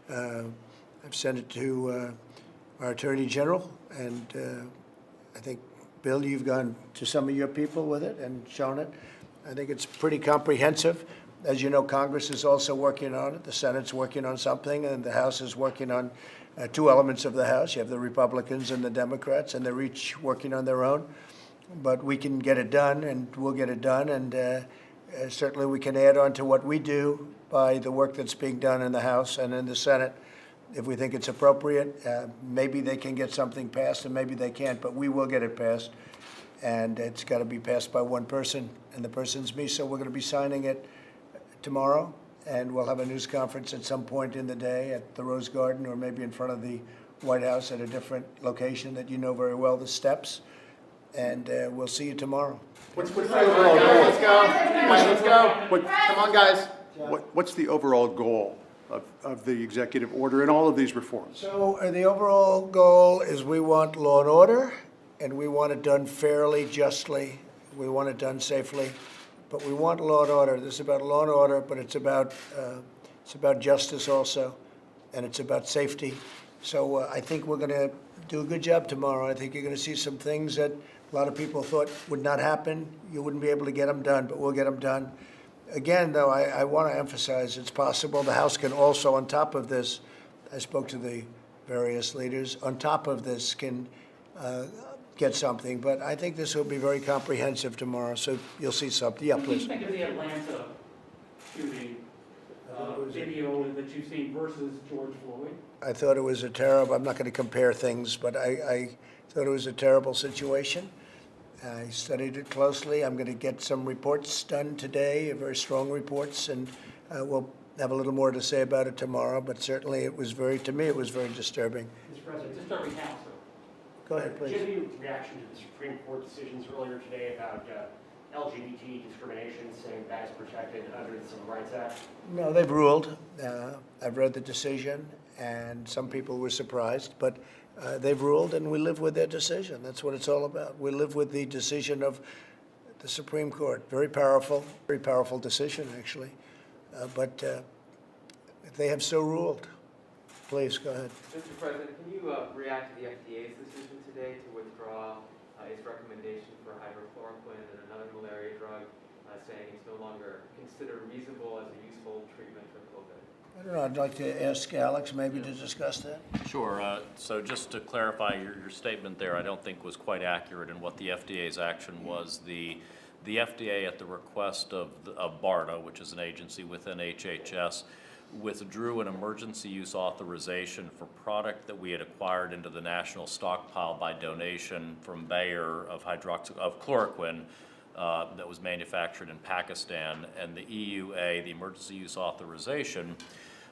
I've sent it to our Attorney General, and I think, Bill, you've gone to some of your people with it and shown it. I think it's pretty comprehensive. As you know, Congress is also working on it. The Senate's working on something, and the House is working on two elements of the House. You have the Republicans and the Democrats, and they're each working on their own. But we can get it done, and we'll get it done, and certainly we can add on to what we do by the work that's being done in the House and in the Senate. If we think it's appropriate, maybe they can get something passed, and maybe they can't, but we will get it passed. And it's got to be passed by one person, and the person's me, so we're going to be signing it tomorrow, and we'll have a news conference at some point in the day at the Rose Garden or maybe in front of the White House at a different location that you know very well, the steps, and we'll see you tomorrow. What's the overall goal? Let's go. Let's go. Come on, guys. What's the overall goal of the executive order and all of these reforms? So the overall goal is we want law and order, and we want it done fairly, justly. We want it done safely. But we want law and order. This is about law and order, but it's about justice also, and it's about safety. So I think we're going to do a good job tomorrow. I think you're going to see some things that a lot of people thought would not happen. You wouldn't be able to get them done, but we'll get them done. Again, though, I want to emphasize it's possible the House can also, on top of this, I spoke to the various leaders, on top of this can get something, but I think this will be very comprehensive tomorrow, so you'll see something. Yeah, please. What do you think of the Atlanta shooting video that you've seen versus George Floyd? I thought it was a terrible, I'm not going to compare things, but I thought it was a terrible situation. I studied it closely. I'm going to get some reports done today, very strong reports, and we'll have a little more to say about it tomorrow, but certainly it was to me, it was very disturbing. Mr. President, disturbing how so? Go ahead, please. Do you have any reaction to the Supreme Court decisions earlier today about LGBT discrimination, saying that is protected under the Civil Rights Act? No, they've ruled. I've read the decision, and some people were surprised, but they've ruled, and we live with their decision. That's what it's all about. We live with the decision of the Supreme Court. Very powerful decision, actually. But they have so ruled. Please, go ahead. Mr. President, can you react to the FDA's decision today to withdraw its recommendation for hydrochloroquine and another malaria drug, saying it's no longer considered reasonable as a useful treatment for COVID? I don't know. I'd like to ask Alex maybe to discuss that. Sure. So just to clarify your statement there, I don't think was quite accurate in what the FDA's action was. The FDA, at the request of BARDA, which is an agency within HHS, withdrew an emergency use authorization for product that we had acquired into the national stockpile by donation from Bayer of chloroquine that was manufactured in Pakistan, and the EUA, the emergency use authorization,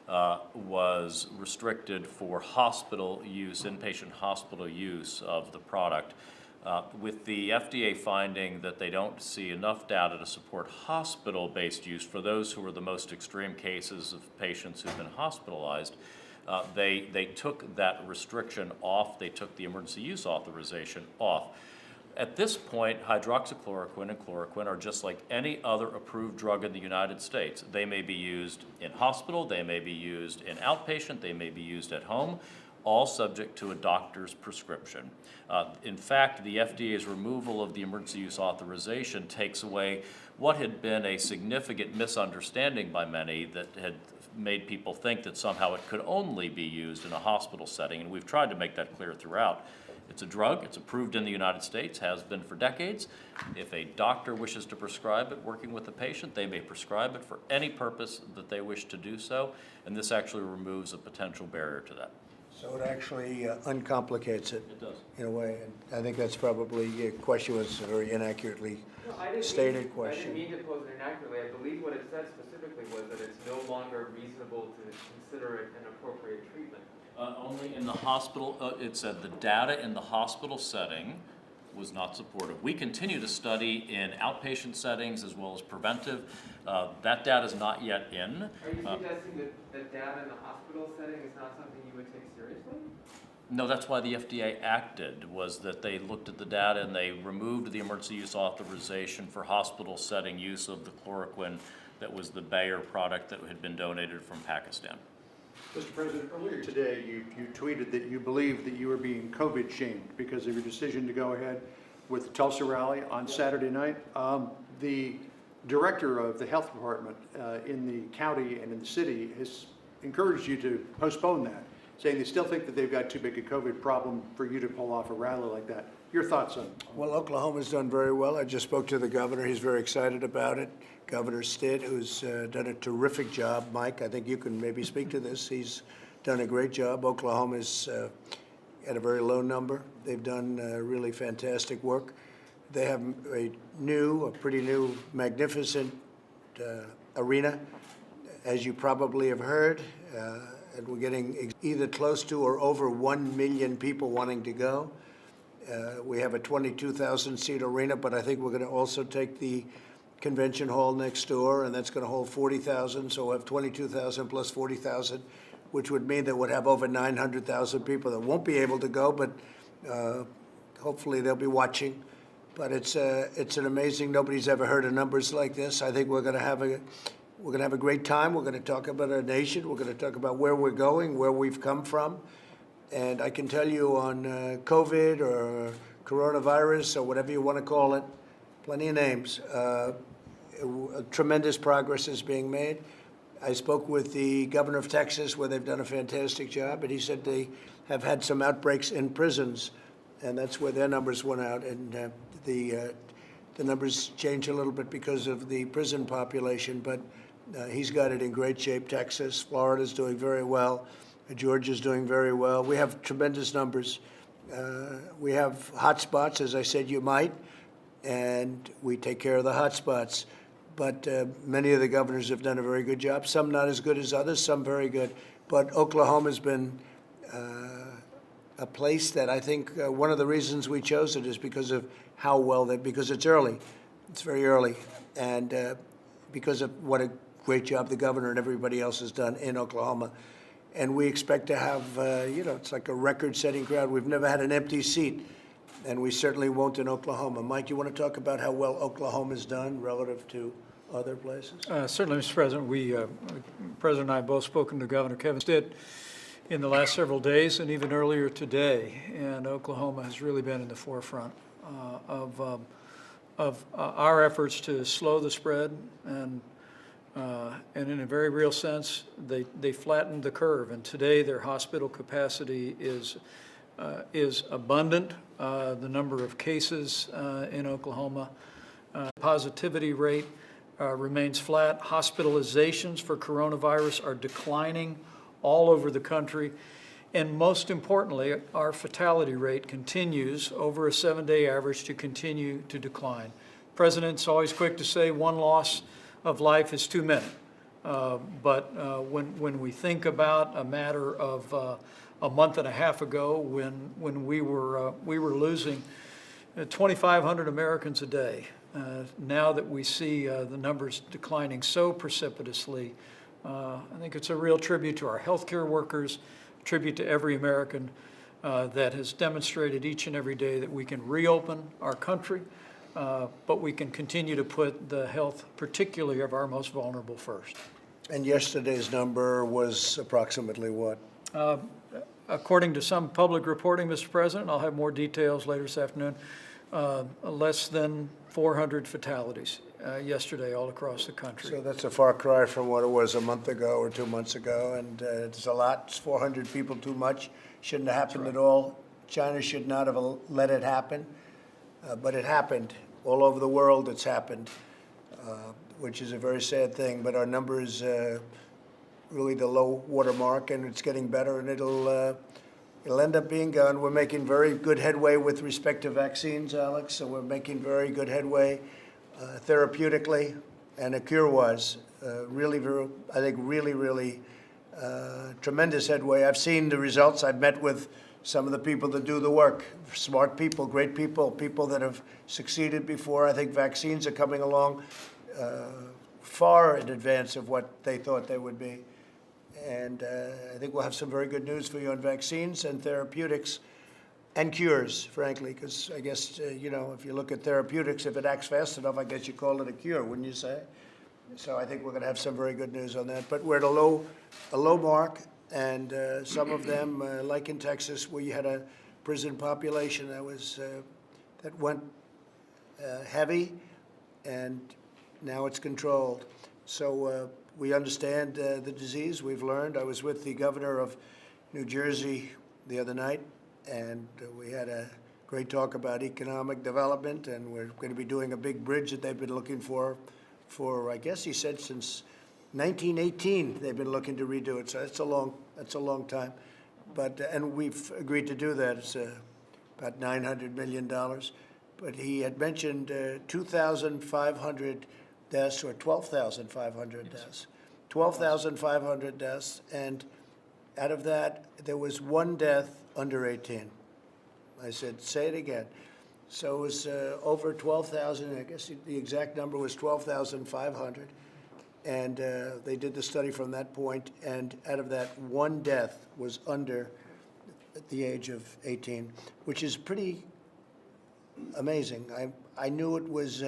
was restricted for hospital use, inpatient hospital use of the product. With the FDA finding that they don't see enough data to support hospital-based use for those who are the most extreme cases of patients who've been hospitalized, they took that restriction off. They took the emergency use authorization off. At this point, hydroxychloroquine and chloroquine are just like any other approved drug in the United States. They may be used in hospital, they may be used in outpatient, they may be used at home, all subject to a doctor's prescription. In fact, the FDA's removal of the emergency use authorization takes away what had been a significant misunderstanding by many that had made people think that somehow it could only be used in a hospital setting, and we've tried to make that clear throughout. It's a drug, it's approved in the United States, has been for decades. If a doctor wishes to prescribe it working with the patient, they may prescribe it for any purpose that they wish to do so, and this actually removes a potential barrier to that. So it actually uncomplicates it. It does. In a way. And I think that's probably, your question was a very inaccurately stated question. I didn't mean to pose it inaccurately. I believe what it said specifically was that it's no longer reasonable to consider it an appropriate treatment. Only in the hospital, it said the data in the hospital setting was not supportive. We continue to study in outpatient settings as well as preventive. That data is not yet in. Are you suggesting that the data in the hospital setting is not something you would take seriously? No, that's why the FDA acted, was that they looked at the data and they removed the emergency use authorization for hospital setting use of the chloroquine that was the Bayer product that had been donated from Pakistan. Mr. President, earlier today, you tweeted that you believed that you were being COVID shamed because of your decision to go ahead with the Tulsa rally on Saturday night. The director of the health department in the county and in the city has encouraged you to postpone that, saying they still think that they've got too big a COVID problem for you to pull off a rally like that. Your thoughts on? Well, Oklahoma's done very well. I just spoke to the governor. He's very excited about it. Governor Stitt, who's done a terrific job. Mike, I think you can maybe speak to this. He's done a great job. Oklahoma's at a very low number. They've done really fantastic work. They have a pretty new, magnificent arena, as you probably have heard. And we're getting either close to or over 1 million people wanting to go. We have a 22,000-seat arena, but I think we're going to also take the convention hall next door, and that's going to hold 40,000. So we'll have 22,000 plus 40,000, which would mean that we'd have over 900,000 people that won't be able to go, but hopefully they'll be watching. But it's an amazing. Nobody's ever heard of numbers like this. I think we're going to have a great time. We're going to talk about our nation. We're going to talk about where we're going, where we've come from. And I can tell you on COVID or coronavirus or whatever you want to call it, plenty of names, tremendous progress is being made. I spoke with the governor of Texas, where they've done a fantastic job, and he said they have had some outbreaks in prisons, and that's where their numbers went out. And the numbers change a little bit because of the prison population, but he's got it in great shape. Texas, Florida's doing very well. Georgia's doing very well. We have tremendous numbers. We have hot spots, as I said you might, and we take care of the hot spots. But many of the governors have done a very good job. Some not as good as others, some very good. But Oklahoma's been a place that I think one of the reasons we chose it is because of how well because it's early. It's very early. And because of what a great job the governor and everybody else has done in Oklahoma. And we expect to have, it's like a record-setting crowd. We've never had an empty seat, and we certainly won't in Oklahoma. Mike, you want to talk about how well Oklahoma's done relative to other places? Certainly, Mr. President. President and I have both spoken to Governor Kevin Stitt in the last several days and even earlier today, and Oklahoma has really been in the forefront of our efforts to slow the spread, and in a very real sense, they flattened the curve. And today, their hospital capacity is abundant. The number of cases in Oklahoma, positivity rate remains flat. Hospitalizations for coronavirus are declining all over the country. And most importantly, our fatality rate continues over a 7-day average to continue to decline. The President's always quick to say one loss of life is too many. But when we think about a matter of a month and a half ago, when we were losing 2,500 Americans a day, now that we see the numbers declining so precipitously, I think it's a real tribute to our healthcare workers, tribute to every American that has demonstrated each and every day that we can reopen our country. But we can continue to put the health, particularly of our most vulnerable, first. And yesterday's number was approximately what? According to some public reporting, Mr. President, I'll have more details later this afternoon, less than 400 fatalities yesterday all across the country. So that's a far cry from what it was a month ago or 2 months ago, and it's a lot. It's 400 people too much. Shouldn't have happened at all. China should not have let it happen, but it happened. All over the world it's happened, which is a very sad thing, but our number is really the low water mark, and it's getting better, and it'll end up being gone. We're making very good headway with respect to vaccines, Alex, so we're making very good headway therapeutically and a cure-wise. Really, tremendous headway. I've seen the results. I've met with some of the people that do the work, smart people, great people, people that have succeeded before. I think vaccines are coming along far in advance of what they thought they would be. And I think we'll have some very good news for you on vaccines and therapeutics and cures, frankly, because I guess, if you look at therapeutics, if it acts fast enough, I guess you call it a cure, wouldn't you say? So I think we're going to have some very good news on that. But we're at a low mark. And some of them, like in Texas, where you had a prison population that went heavy, and now it's controlled. So we understand the disease. We've learned. I was with the governor of New Jersey the other night, and we had a great talk about economic development, and we're going to be doing a big bridge that they've been looking for, I guess he said, since 1918 they've been looking to redo it. So that's a long time. But and we've agreed to do that. It's about $900 million. But he had mentioned 2,500 deaths or 12,500 deaths. 12,500 deaths, and out of that, there was one death under 18. I said, say it again. So it was over 12,000, I guess the exact number was 12,500. And they did the study from that point, and out of that, one death was under the age of 18, which is pretty amazing. I knew it was,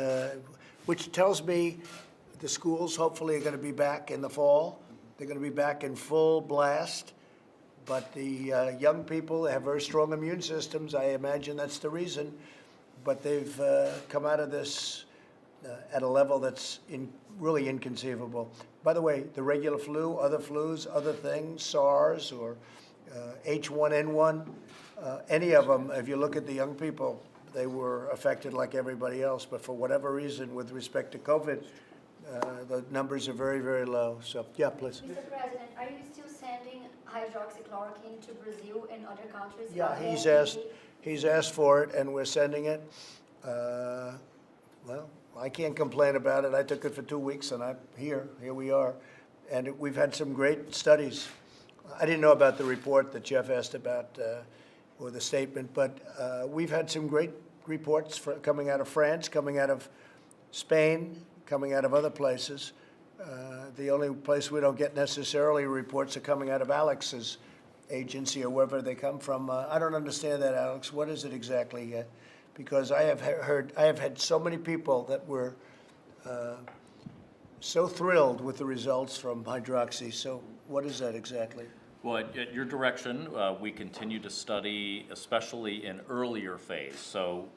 which tells me the schools hopefully are going to be back in the fall. They're going to be back in full blast. But the young people have very strong immune systems. I imagine that's the reason. But they've come out of this at a level that's really inconceivable. By the way, the regular flu, other flus, other things, SARS or H1N1, any of them, if you look at the young people, they were affected like everybody else. But for whatever reason, with respect to COVID, the numbers are very, very low. So, yeah, please. Mr. President, are you still sending hydroxychloroquine to Brazil and other countries? Yeah, he's asked for it, and we're sending it. Well, I can't complain about it. I took it for 2 weeks, and here we are. And we've had some great studies. I didn't know about the report that Jeff asked about, or the statement, but we've had some great reports coming out of France, coming out of Spain, coming out of other places. The only place we don't get necessarily reports are coming out of Alex's agency or wherever they come from. I don't understand that, Alex. What is it exactly? Because I have had so many people that were so thrilled with the results from hydroxy. So what is that exactly? Well, at your direction, we continue to study, especially in earlier phase. So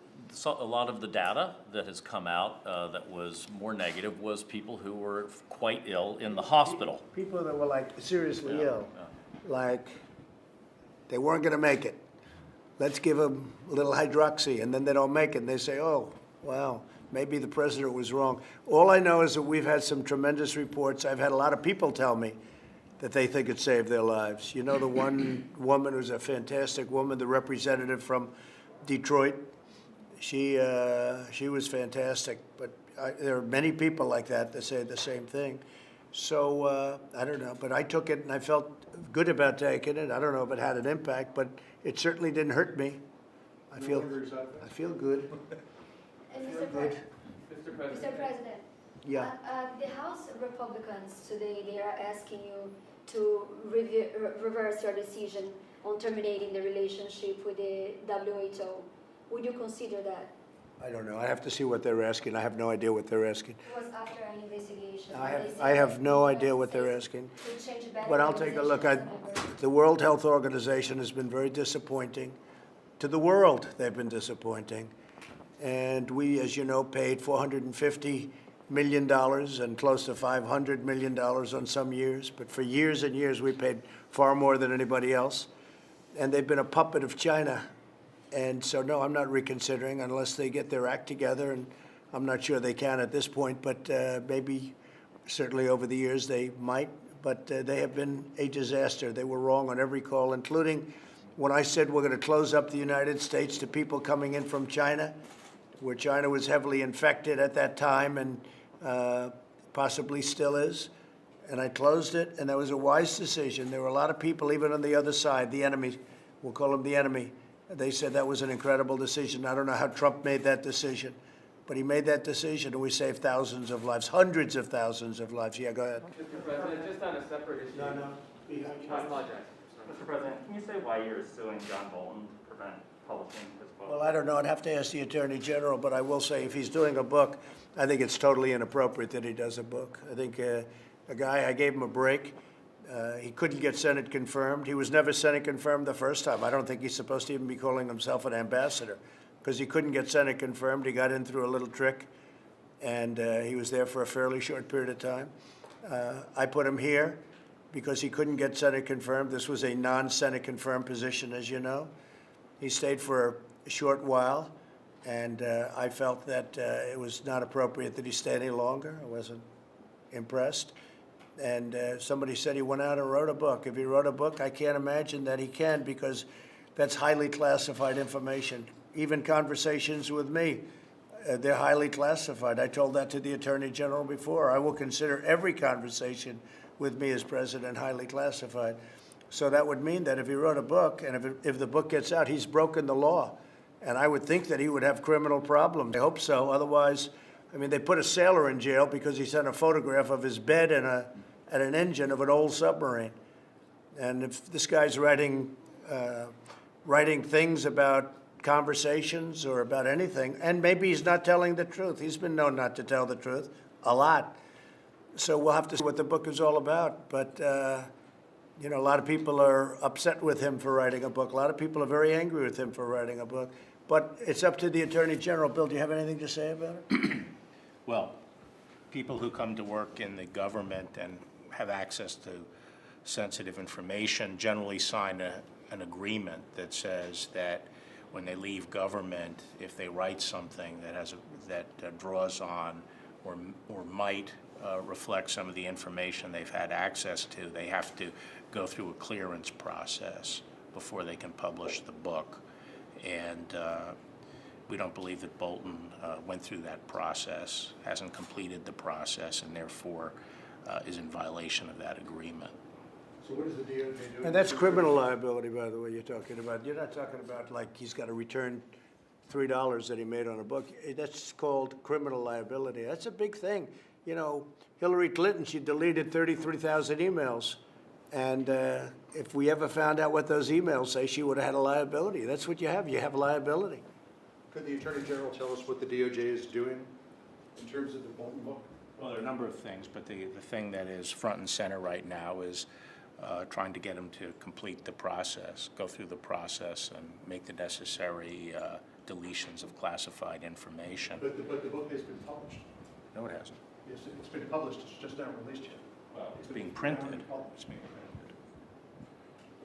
a lot of the data that has come out that was more negative was people who were quite ill in the hospital. People that were like seriously ill, yeah. like they weren't going to make it. Let's give them a little hydroxy, and then they don't make it, and they say, oh, wow, maybe the president was wrong. All I know is that we've had some tremendous reports. I've had a lot of people tell me that they think it saved their lives. You know, the one woman who's a fantastic woman, the representative from Detroit, she was fantastic. But there are many people like that say the same thing. So I don't know, but I took it and I felt good about taking it. I don't know if it had an impact, but it certainly didn't hurt me. I feel good. And Mr. President. Mr. President, Yeah. the House Republicans today, they are asking you to reverse your decision on terminating the relationship with the WHO. Would you consider that? I don't know. I have to see what they're asking. I have no idea what they're asking. It was after an investigation. I have no idea what they're asking. But I'll take a look. The World Health Organization has been very disappointing. To the world, they've been disappointing. And we, as you know, paid $450 million and close to $500 million on some years. But for years and years, we paid far more than anybody else. And they've been a puppet of China. And so, no, I'm not reconsidering unless they get their act together. And I'm not sure they can at this point, but maybe certainly over the years they might. But they have been a disaster. They were wrong on every call, including when I said we're going to close up the United States to people coming in from China, where China was heavily infected at that time and possibly still is. And I closed it, and that was a wise decision. There were a lot of people, even on the other side, the enemy, we'll call them the enemy, they said that was an incredible decision. I don't know how Trump made that decision, but he made that decision, and we saved thousands of lives, hundreds of thousands of lives. Yeah, go ahead. Mr. President, just on a separate issue. I apologize. Mr. President, can you say why you're suing John Bolton to prevent publishing his book? Well, I don't know. I'd have to ask the Attorney General, but I will say if he's doing a book, I think it's totally inappropriate that he does a book. I think a guy, I gave him a break. He couldn't get Senate confirmed. He was never Senate confirmed the first time. I don't think he's supposed to even be calling himself an ambassador because he couldn't get Senate confirmed. He got in through a little trick, and he was there for a fairly short period of time. I put him here because he couldn't get Senate confirmed. This was a non-Senate confirmed position, as you know. He stayed for a short while, and I felt that it was not appropriate that he stay any longer. I wasn't impressed. And somebody said he went out and wrote a book. If he wrote a book, I can't imagine that he can, because that's highly classified information. Even conversations with me, they're highly classified. I told that to the Attorney General before. I will consider every conversation with me as president highly classified. So that would mean that if he wrote a book, and if the book gets out, he's broken the law. And I would think that he would have criminal problems. I hope so. Otherwise, I mean, they put a sailor in jail because he sent a photograph of his bed and an engine of an old submarine. And if this guy's writing things about conversations or about anything, and maybe he's not telling the truth. He's been known not to tell the truth a lot. So we'll have to see what the book is all about. But, you know, a lot of people are upset with him for writing a book. A lot of people are very angry with him for writing a book. But it's up to the Attorney General. Bill, do you have anything to say about it? Well, people who come to work in the government and have access to sensitive information generally sign an agreement that says that when they leave government, if they write something that draws on or might reflect some of the information they've had access to, they have to go through a clearance process before they can publish the book. And we don't believe that Bolton went through that process, hasn't completed the process, and therefore is in violation of that agreement. So what is the DOJ doing? And that's criminal liability, by the way, you're talking about. You're not talking about like he's got to return $3 that he made on a book. That's called criminal liability. That's a big thing. You know, Hillary Clinton, she deleted 33,000 emails. And if we ever found out what those emails say, she would have had a liability. That's what you have. You have liability. Could the Attorney General tell us what the DOJ is doing in terms of the Bolton book? Well, there are a number of things, but the thing that is front and center right now is trying to get him to complete the process, go through the process, and make the necessary deletions of classified information. But the book has been published. No, it hasn't. Yes, it's been published, it's just not released yet. Well, it's being printed. It's being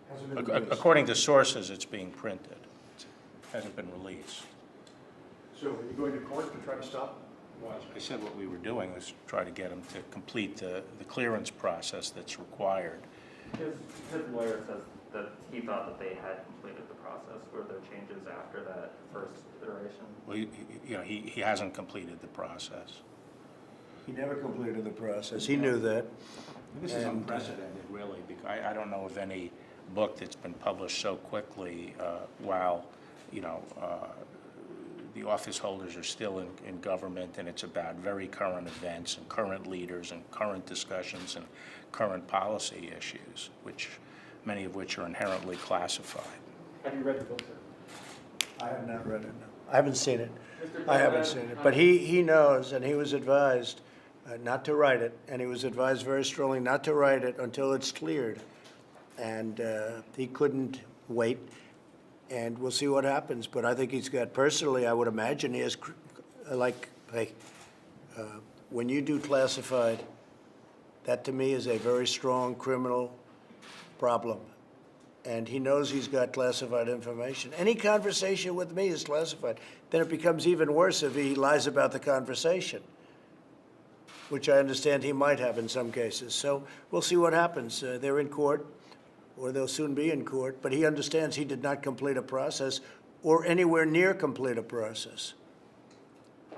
Hasn't been printed. released. According to sources, it's being printed. It hasn't been released. So are you going to court to try to stop? Well, as I said, what we were doing was try to get him to complete the clearance process that's required. His lawyer says that he thought that they had completed the process. Were there changes after that first iteration? Well, he hasn't completed the process. He never completed the process. He knew that. This is And, unprecedented, really, because I don't know of any book that's been published so quickly while, the office holders are still in government, and it's about very current events and current leaders and current discussions and current policy issues, many of which are inherently classified. Have you read the book, sir? I have not read it, no. I haven't seen it. Mr. I haven't President, seen it. But he knows, and he was advised not to write it, and he was advised very strongly not to write it until it's cleared. And he couldn't wait, and we'll see what happens. But I think he's got, personally, I would imagine he has, when you do classified, that to me is a very strong criminal problem. And he knows he's got classified information. Any conversation with me is classified. Then it becomes even worse if he lies about the conversation, which I understand he might have in some cases. So we'll see what happens. They're in court, or they'll soon be in court, but he understands he did not complete a process or anywhere near complete a process.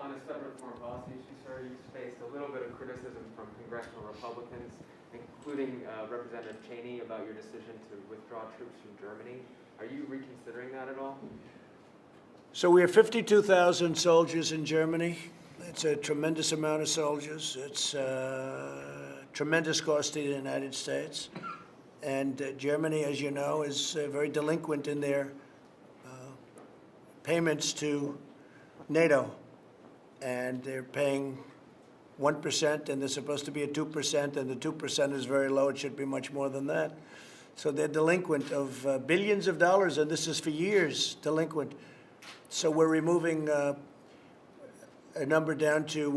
On a separate foreign policy issue, sir, you faced a little bit of criticism from congressional Republicans, including Representative Cheney, about your decision to withdraw troops from Germany. Are you reconsidering that at all? So we have 52,000 soldiers in Germany. It's a tremendous amount of soldiers. It's tremendous cost to the United States. And Germany, as you know, is very delinquent in their payments to NATO. And they're paying 1%, and they're supposed to be at 2%, and the 2% is very low. It should be much more than that. So they're delinquent of billions of dollars, and this is for years delinquent. So we're removing we're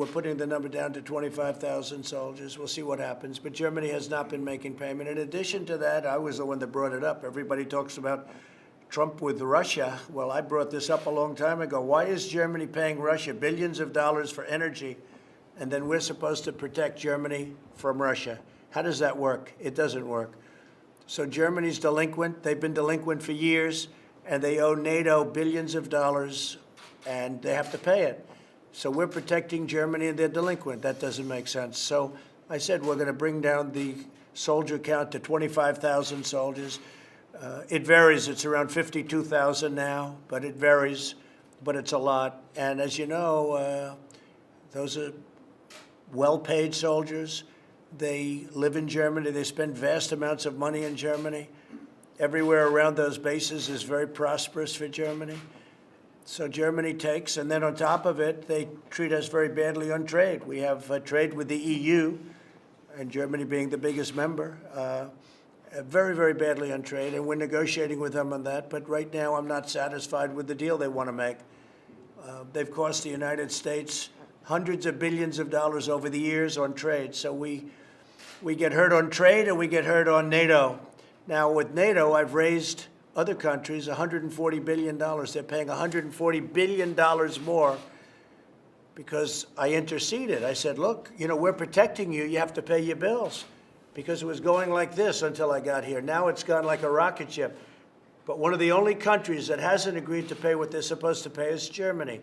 putting the number down to 25,000 soldiers. We'll see what happens. But Germany has not been making payment. In addition to that, I was the one that brought it up. Everybody talks about Trump with Russia. Well, I brought this up a long time ago. Why is Germany paying Russia billions of dollars for energy, and then we're supposed to protect Germany from Russia? How does that work? It doesn't work. So Germany's delinquent. They've been delinquent for years, and they owe NATO billions of dollars, and they have to pay it. So we're protecting Germany, and they're delinquent. That doesn't make sense. So I said we're going to bring down the soldier count to 25,000 soldiers. It varies. It's around 52,000 now, but it varies, but it's a lot. And as you know, those are well-paid soldiers. They live in Germany. They spend vast amounts of money in Germany. Everywhere around those bases is very prosperous for Germany. So Germany takes, and then on top of it, they treat us very badly on trade. We have trade with the EU, and Germany being the biggest member, very, very badly on trade, and we're negotiating with them on that. But right now, I'm not satisfied with the deal they want to make. They've cost the United States hundreds of billions of dollars over the years on trade. So we get hurt on trade, and we get hurt on NATO. Now, with NATO, I've raised other countries $140 billion. They're paying $140 billion more because I interceded. I said, look, we're protecting you. You have to pay your bills, because it was going like this until I got here. Now it's gone like a rocket ship. But one of the only countries that hasn't agreed to pay what they're supposed to pay is Germany.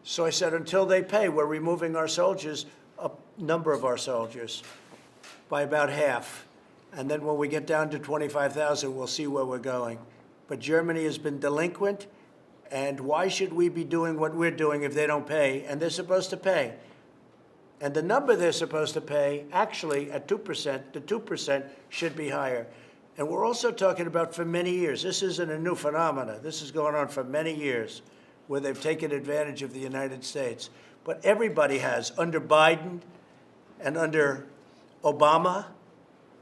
So I said, until they pay, we're removing our soldiers, a number of our soldiers, by about half. And then when we get down to 25,000, we'll see where we're going. But Germany has been delinquent, and why should we be doing what we're doing if they don't pay? And they're supposed to pay. And the number they're supposed to pay, actually, at 2%, the 2% should be higher. And we're also talking about for many years. This isn't a new phenomenon. This is going on for many years, where they've taken advantage of the United States. But everybody has. Under Biden and under Obama,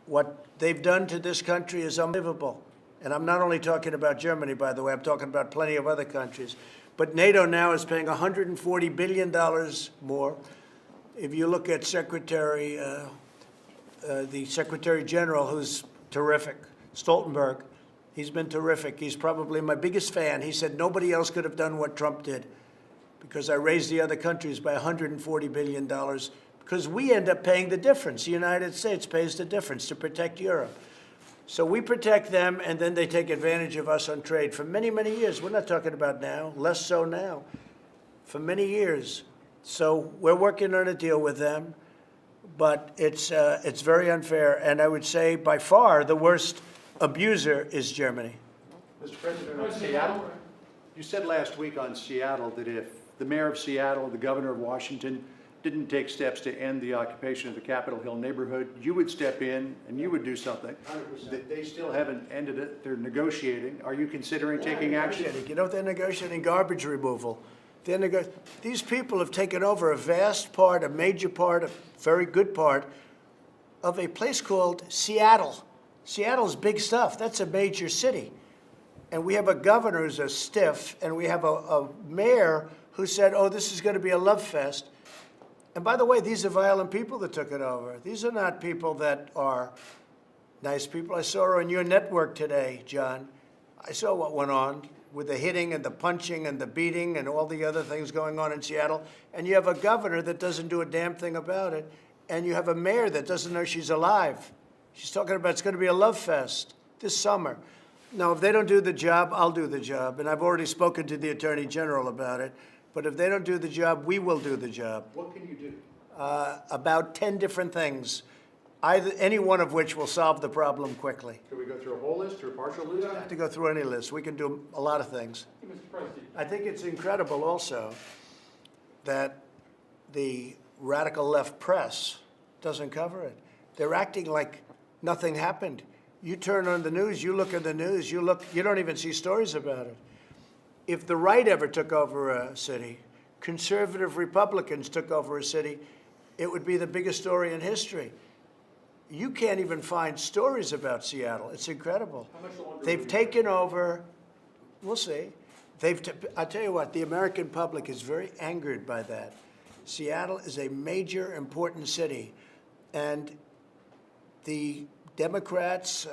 what they've done to this country is unbelievable. And I'm not only talking about Germany, by the way, I'm talking about plenty of other countries. But NATO now is paying $140 billion more. If you look at the Secretary General, who's terrific, Stoltenberg, he's been terrific. He's probably my biggest fan. He said nobody else could have done what Trump did, because I raised the other countries by $140 billion, because we end up paying the difference. The United States pays the difference to protect Europe. So we protect them, and then they take advantage of us on trade for many, many years. We're not talking about now, less so now, for many years. So we're working on a deal with them, but it's very unfair. And I would say by far the worst abuser is Germany. Mr. President, on Seattle, you said last week on Seattle that if the mayor of Seattle, the governor of Washington, didn't take steps to end the occupation of the Capitol Hill neighborhood, you would step in and you would do something. 100%. They still haven't ended it. They're negotiating. Are you considering taking action? You know, they're negotiating garbage removal. These people have taken over a vast part, a major part, a very good part of a place called Seattle. Seattle's big stuff. That's a major city. And we have a governor who's a stiff, and we have a mayor who said, oh, this is going to be a love fest. And by the way, these are violent people that took it over. These are not people that are nice people. I saw on your network today, John, I saw what went on with the hitting and the punching and the beating and all the other things going on in Seattle. And you have a governor that doesn't do a damn thing about it. And you have a mayor that doesn't know she's alive. She's talking about it's going to be a love fest this summer. Now, if they don't do the job, I'll do the job. And I've already spoken to the Attorney General about it. But if they don't do the job, we will do the job. What can you do? About 10 different things, any one of which will solve the problem quickly. Can we go through a whole list or a partial list? We don't have to go through any list. We can do a lot of things. Mr. President. I think it's incredible also that the radical left press doesn't cover it. They're acting like nothing happened. You turn on the news, you look at the news, you don't even see stories about it. If the right ever took over a city, conservative Republicans took over a city, it would be the biggest story in history. You can't even find stories about Seattle. It's incredible. How much longer They've will you- taken over, we'll see. I'll tell you what, the American public is very angered by that. Seattle is a major, important city, and the Democrats,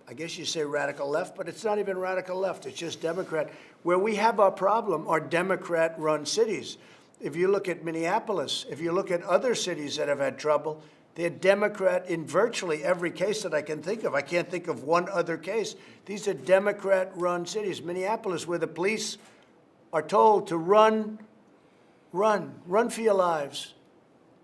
I guess you say radical left, but it's not even radical left, it's just Democrat. Where we have our problem are Democrat-run cities. If you look at Minneapolis, if you look at other cities that have had trouble, they're Democrat in virtually every case that I can think of. I can't think of one other case. These are Democrat-run cities. Minneapolis, where the police are told to run for your lives.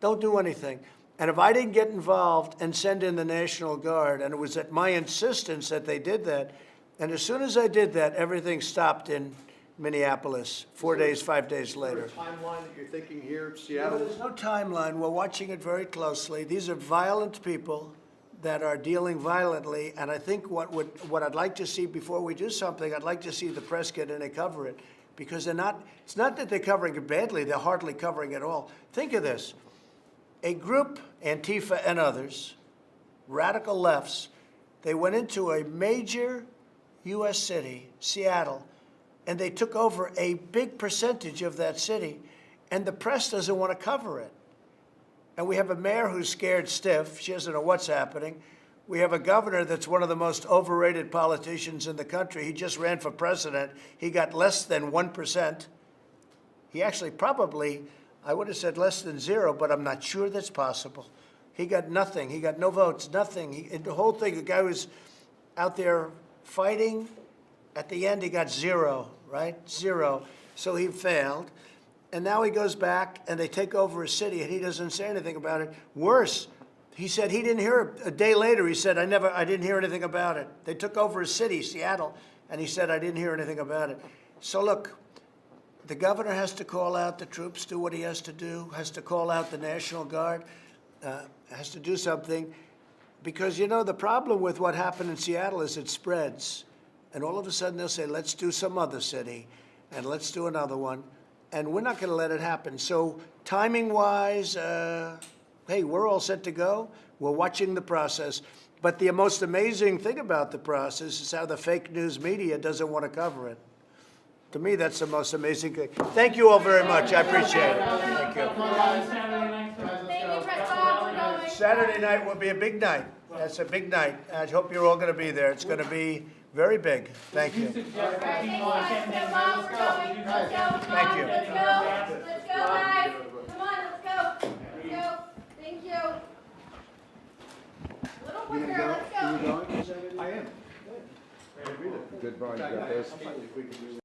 Don't do anything. And if I didn't get involved and send in the National Guard, and it was at my insistence that they did that, and as soon as I did that, everything stopped in Minneapolis, 4 days, 5 days Is there later. a timeline that you're thinking here, No, Seattle? there's no timeline. We're watching it very closely. These are violent people that are dealing violently, and I think what I'd like to see before we do something, I'd like to see the press get in and cover it, because they're not. It's not that they're covering it badly; they're hardly covering it at all. Think of this: a group, Antifa and others, radical lefts, they went into a major U.S. city, Seattle, and they took over a big percentage of that city, and the press doesn't want to cover it. And we have a mayor who's scared stiff. She doesn't know what's happening. We have a governor that's one of the most overrated politicians in the country. He just ran for president. He got less than 1%. He actually probably, I would have said less than 0, but I'm not sure that's possible. He got nothing. He got no votes, nothing. The whole thing, the guy was out there fighting. At the end, he got 0, right? 0. So he failed. And now he goes back, and they take over a city, and he doesn't say anything about it. Worse, he said he didn't hear it. A day later, he said, I didn't hear anything about it. They took over a city, Seattle, and he said, I didn't hear anything about it. So look, the governor has to call out the troops, do what he has to do, has to call out the National Guard, has to do something. Because, you know, the problem with what happened in Seattle is it spreads. And all of a sudden they'll say, let's do some other city, and let's do another one. And we're not going to let it happen. So timing-wise, hey, we're all set to go. We're watching the process. But the most amazing thing about the process is how the fake news media doesn't want to cover it. To me, that's the most amazing thing. Thank you all very much. I appreciate it. Thank you. Saturday night, so- Thank you, Brett Bob, for going. Saturday night will be a big night. That's a big night. I hope you're all going to be there. It's going to be very big. Thank You you. suggest that Thank people attend you, that. Bob, for going. Let's go, come Thank on, you. let's go. Let's go, guys. Come on, let's go. Let's go. Thank you. Little quicker, let's go. I am. Goodbye, guys.